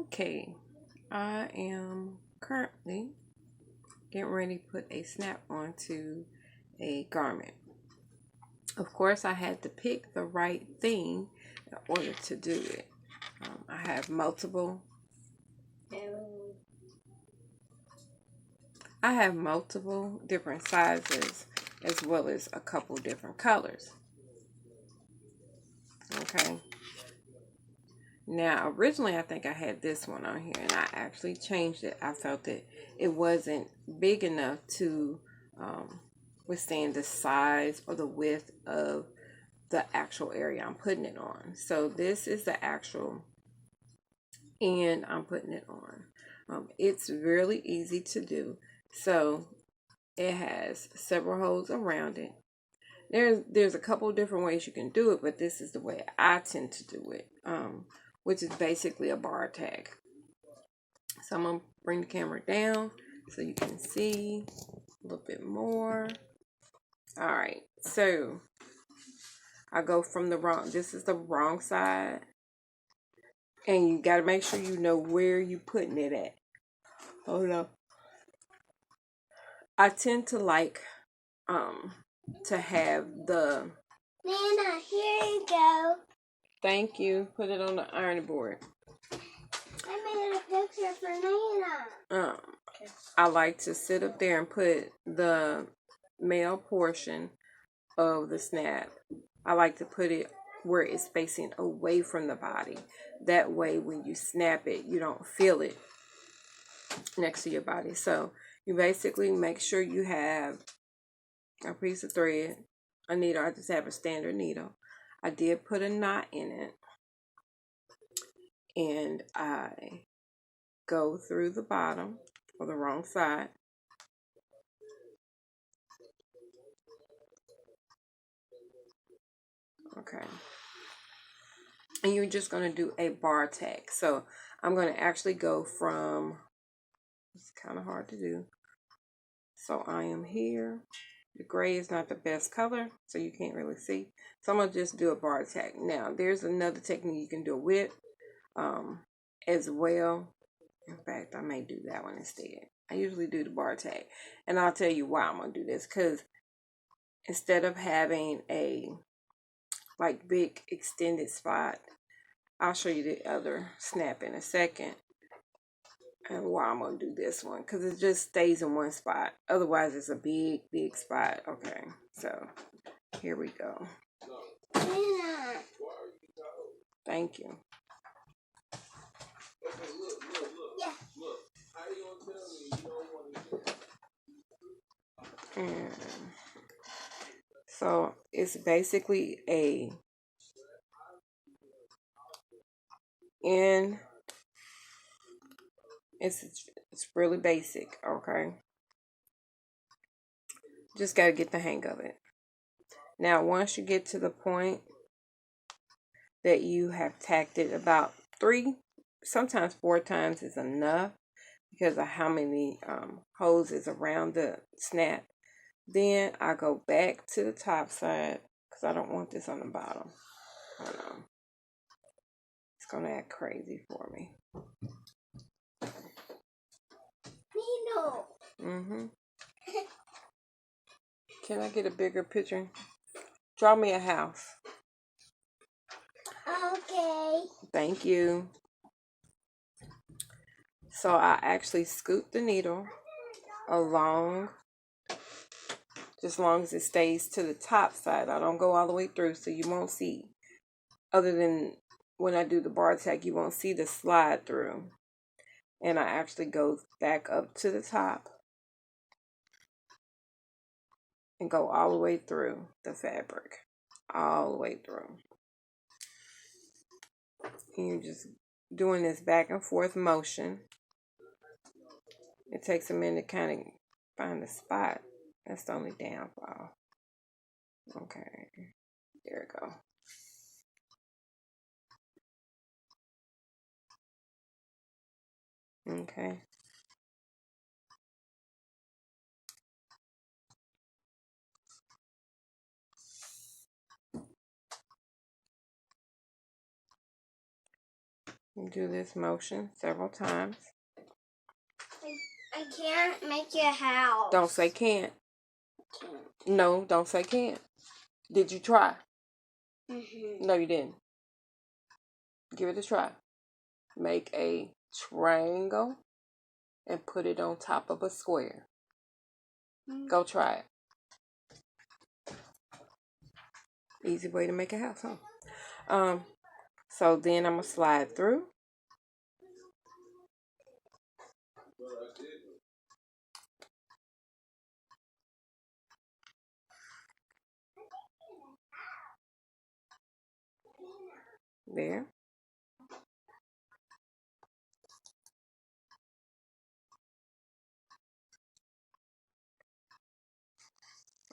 Okay, I am currently getting ready to put a snap onto a garment. Of course, I had to pick the right thing in order to do it. I have multiple. I have multiple different sizes as well as a couple different colors. Okay. Now, originally, I think I had this one on here, and I actually changed it. I felt that it wasn't big enough to withstand the size or the width of the actual area I'm putting it on. So this is the actual end I'm putting it on. It's really easy to do. So it has several holes around it. There's a couple different ways you can do it, but this is the way I tend to do it, which is basically a bar tag. So I'm going to bring the camera down so you can see a little bit more. All right, so I go from this is the wrong side. And you got to make sure you know where you're putting it at. Hold up. I tend to like to have the... Nana, here you go. Thank you. Put it on the ironing board. I made a picture for Nana. I like to sit up there and put the male portion of the snap. I like to put it where it's facing away from the body. That way, when you snap it, you don't feel it next to your body. So you basically make sure you have a piece of thread, a needle. I just have a standard needle. I did put a knot in it, and I go through the bottom or the wrong side. Okay. And you're just going to do a bar tag. So I'm going to actually go from, it's kind of hard to do. So I am here. The gray is not the best color, so you can't really see. So I'm going to just do a bar tag. Now, there's another technique you can do with as well. In fact, I may do that one instead. I usually do the bar tag. And I'll tell you why I'm going to do this. Because instead of having a big extended spot, I'll show you the other snap in a second. And why I'm going to do this one. Because it just stays in one spot. Otherwise, it's a big, big spot. Okay. So, here we go. Nana. Thank you. Yeah. And so it's basically it's really basic, okay? Just got to get the hang of it. Now, once you get to the point that you have tacked it about 3, sometimes 4 times is enough because of how many holes is around the snap. Then I go back to the top side because I don't want this on the bottom. I know. It's going to act crazy for me. Nino. Can I get a bigger picture? Draw me a house. Okay. Thank you. So I actually scoop the needle along, just as long as it stays to the top side. I don't go all the way through, so you won't see, other than when I do the bar tag, you won't see the slide through. And I actually go back up to the top and go all the way through the fabric. All the way through. And you're just doing this back and forth motion. It takes a minute to kind of find the spot. That's the only downfall. Okay. There we go. Okay. You do this motion several times. I can't make a house. Don't say can't. No, don't say can't. Did you try? No, you didn't. Give it a try. Make a triangle and put it on top of a square. Go try it. Easy way to make a house, huh? So then I'm going to slide through. There.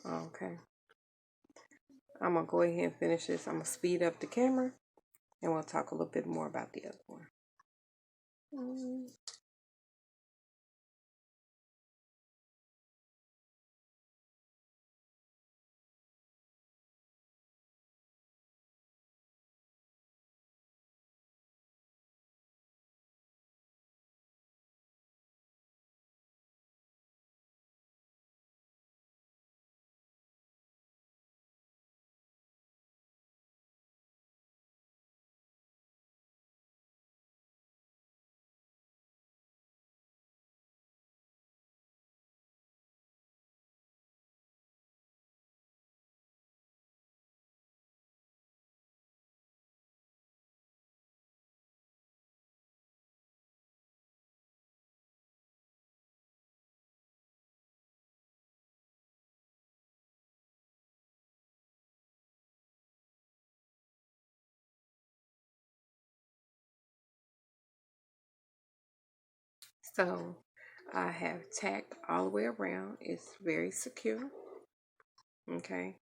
Okay. I'm going to go ahead and finish this. I'm going to speed up the camera and we'll talk a little bit more about the other one. So I have tacked all the way around. It's very secure. Okay.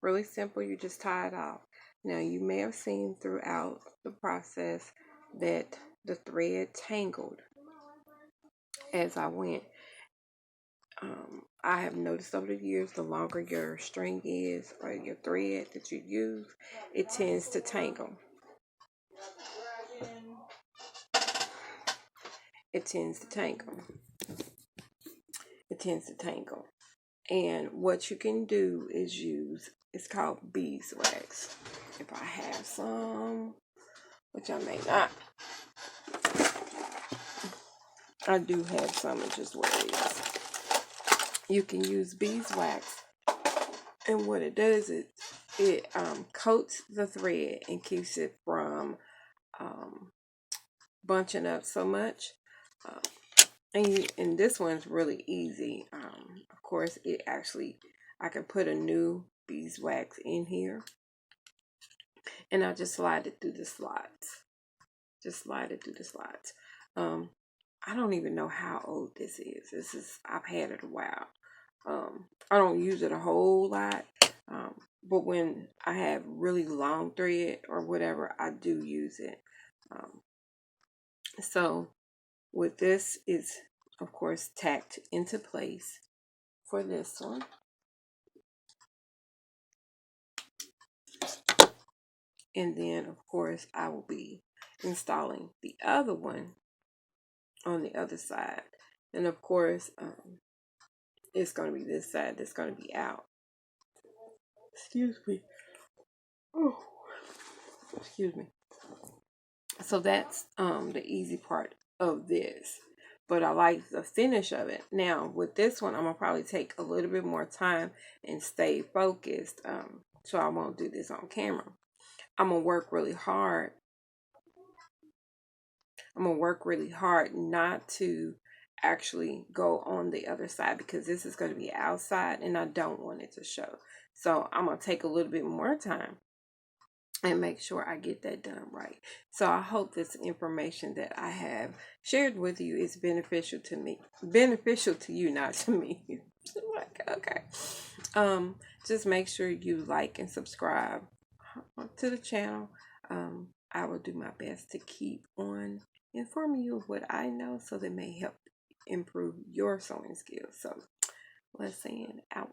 Really simple. You just tie it off. Now you may have seen throughout the process that the thread tangled as I went. I have noticed over the years, the longer your string is or your thread that you use, it tends to tangle. It tends to tangle. It tends to tangle. And what you can do is use, it's called beeswax. If I have some, which I may not. I do have some, it's just what it is. You can use beeswax. And what it does is it coats the thread and keeps it from bunching up so much. And this one's really easy. Of course, I can put a new beeswax in here. And I'll just slide it through the slots. Just slide it through the slots. I don't even know how old this is. I've had it a while. I don't use it a whole lot. But when I have really long thread or whatever, I do use it. So with this is, of course, tacked into place for this one. And then, of course, I will be installing the other one on the other side. And, of course, it's going to be this side that's going to be out. Excuse me. Oh, excuse me. So that's the easy part of this. But I like the finish of it. Now, with this one, I'm going to probably take a little bit more time and stay focused. So I won't do this on camera. I'm going to work really hard. Not to actually go on the other side because this is going to be outside and I don't want it to show. So I'm going to take a little bit more time and make sure I get that done right. So I hope this information that I have shared with you is beneficial to me. Beneficial to you, not to me. Okay. Just make sure you like and subscribe to the channel. I will do my best to keep on informing you of what I know so that may help improve your sewing skills. So let's end out.